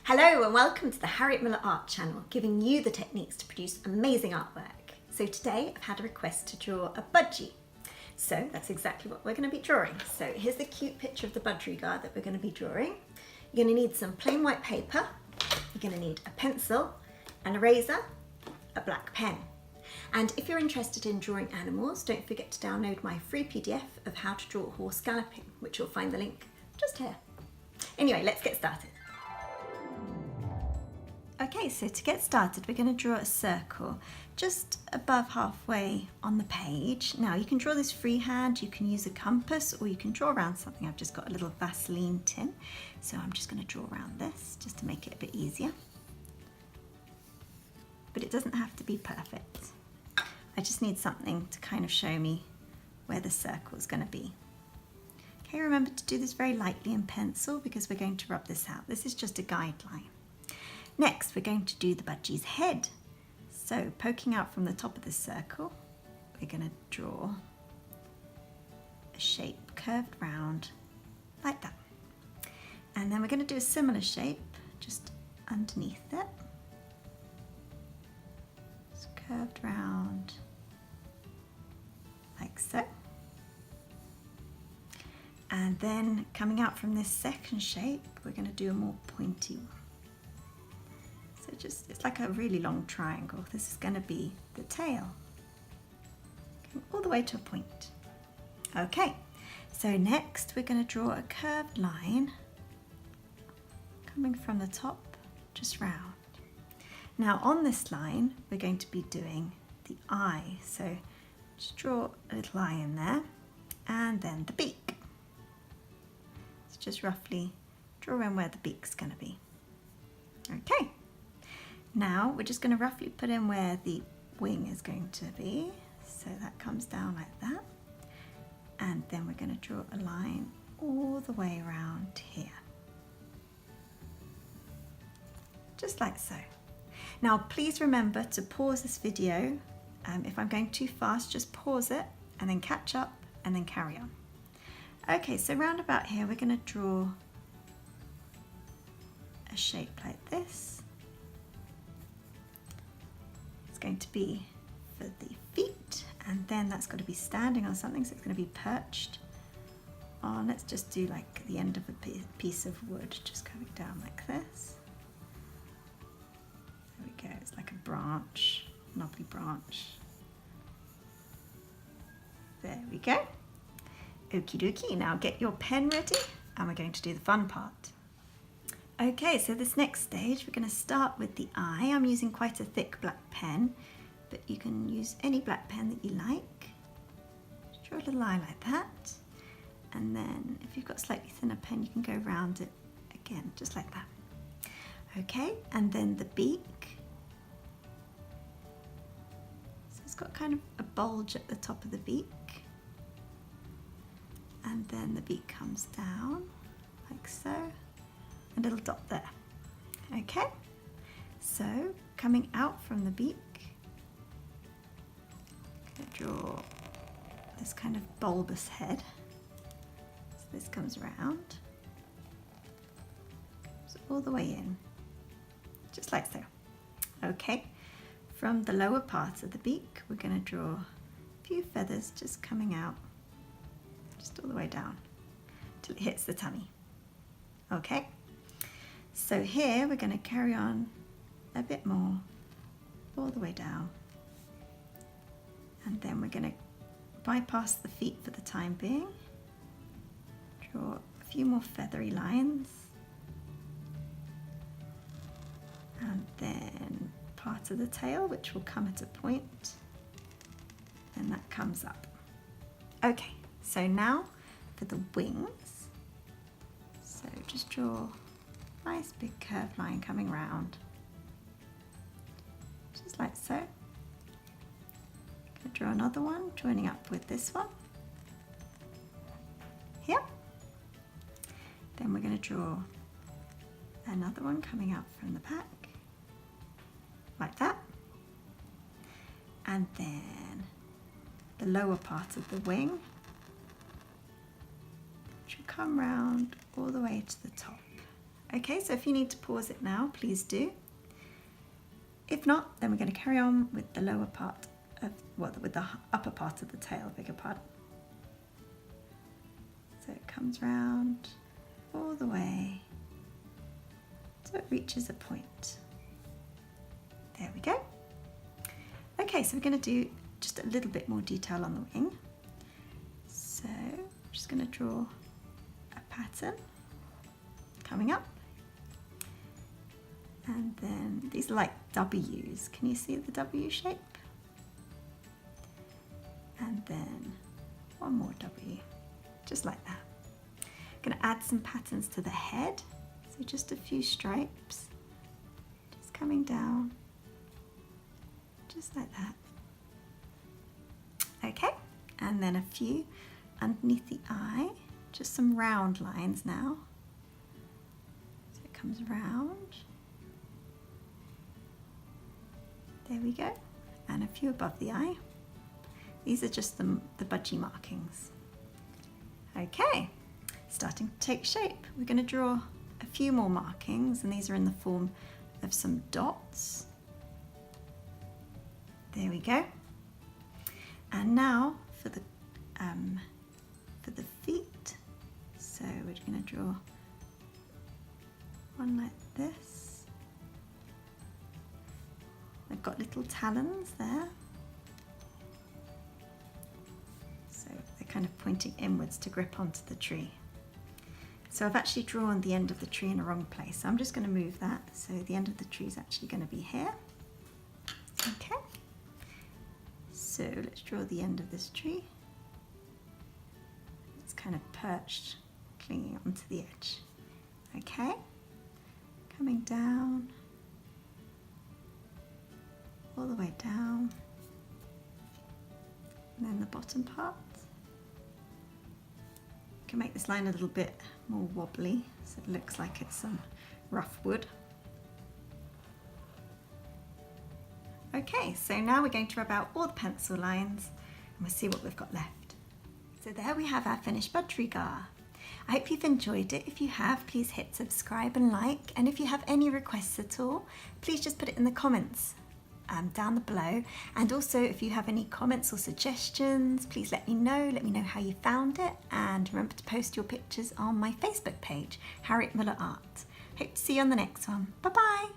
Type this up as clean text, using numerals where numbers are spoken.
Hello and welcome to the Harriet Muller Art channel, giving you the techniques to produce amazing artwork. So today I've had a request to draw a budgie. So that's exactly what we're going to be drawing. So here's the cute picture of the budgerigar that we're going to be drawing. You're going to need some plain white paper, you're going to need a pencil, an eraser, a black pen. And if you're interested in drawing animals, don't forget to download my free PDF of how to draw a horse galloping, which you'll find the link just here. Anyway, let's get started. Okay, so to get started, we're going to draw a circle just above halfway on the page. Now you can draw this freehand, you can use a compass, or you can draw around something. I've just got a little Vaseline tin, so I'm just going to draw around this just to make it a bit easier. But it doesn't have to be perfect. I just need something to kind of show me where the circle is going to be. Okay, remember to do this very lightly in pencil because we're going to rub this out. This is just a guideline. Next, we're going to do the budgie's head. So, poking out from the top of the circle, we're going to draw a shape curved round like that. And then we're going to do a similar shape just underneath it. Just curved round like so. And then coming out from this second shape, we're going to do a more pointy one. So it's like a really long triangle. This is going to be the tail, going all the way to a point. Okay, so next we're going to draw a curved line coming from the top just round. Now on this line we're going to be doing the eye, so just draw a little eye in there, and then the beak. So just roughly draw in where the beak's going to be. Okay. Now we're just going to roughly put in where the wing is going to be, so that comes down like that, and then we're going to draw a line all the way around here, just like so. Now please remember to pause this video. If I'm going too fast, just pause it and then catch up and then carry on. Okay, so round about here we're going to draw a shape like this. Going to be for the feet, and then that's got to be standing on something, so it's going to be perched on, let's just do like the end of a piece of wood, just coming down like this. There we go, it's like a branch, knobbly branch. There we go. Okie dokie, now get your pen ready and we're going to do the fun part. Okay, so this next stage, we're going to start with the eye. I'm using quite a thick black pen, but you can use any black pen that you like. Just draw a little eye like that. And then if you've got a slightly thinner pen, you can go around it again, just like that. Okay, and then the beak. So it's got kind of a bulge at the top of the beak. And then the beak comes down, like so. A little dot there. Okay, so coming out from the beak, I'm going to draw this kind of bulbous head. So this comes around, comes all the way in, just like so. Okay, from the lower part of the beak, we're going to draw a few feathers just coming out, just all the way down till it hits the tummy. Okay. So here we're going to carry on a bit more, all the way down, and then we're going to bypass the feet for the time being, draw a few more feathery lines, and then part of the tail which will come at a point, and that comes up. Okay, so now for the wings, so just draw nice big curved line coming round, just like so. Going to draw another one, joining up with this one here. Then we're going to draw another one coming out from the back, like that. And then the lower part of the wing, which will come round all the way to the top. Okay, so if you need to pause it now, please do. If not, then we're going to carry on with the lower part of, well, with the upper part of the tail, beg your pardon. So it comes round all the way so it reaches a point. There we go. Okay, so we're going to do just a little bit more detail on the wing. So I'm just going to draw a pattern coming up. And then these are like W's. Can you see the W shape? And then one more W, just like that. I'm going to add some patterns to the head. So just a few stripes, just coming down, just like that. Okay, and then a few underneath the eye, just some round lines now. So it comes round. There we go, and a few above the eye. These are just the budgie markings. Okay, starting to take shape. We're going to draw a few more markings, and these are in the form of some dots. There we go. And now for the feet. So we're going to draw one like this. They've got little talons there. So they're kind of pointing inwards to grip onto the tree. So I've actually drawn the end of the tree in the wrong place. So I'm just going to move that. So the end of the tree is actually going to be here. Okay. So let's draw the end of this tree. It's kind of perched, clinging onto the edge. Okay. Coming down. All the way down. And then the bottom part. Can make this line a little bit more wobbly so it looks like it's some rough wood. Okay, so now we're going to rub out all the pencil lines and we'll see what we've got left. So there we have our finished budgerigar. I hope you've enjoyed it. If you have, please hit subscribe and like, and if you have any requests at all, please just put it in the comments down below. And also if you have any comments or suggestions, please let me know how you found it, and remember to post your pictures on my Facebook page, Harriet Muller Art. Hope to see you on the next one. Bye bye.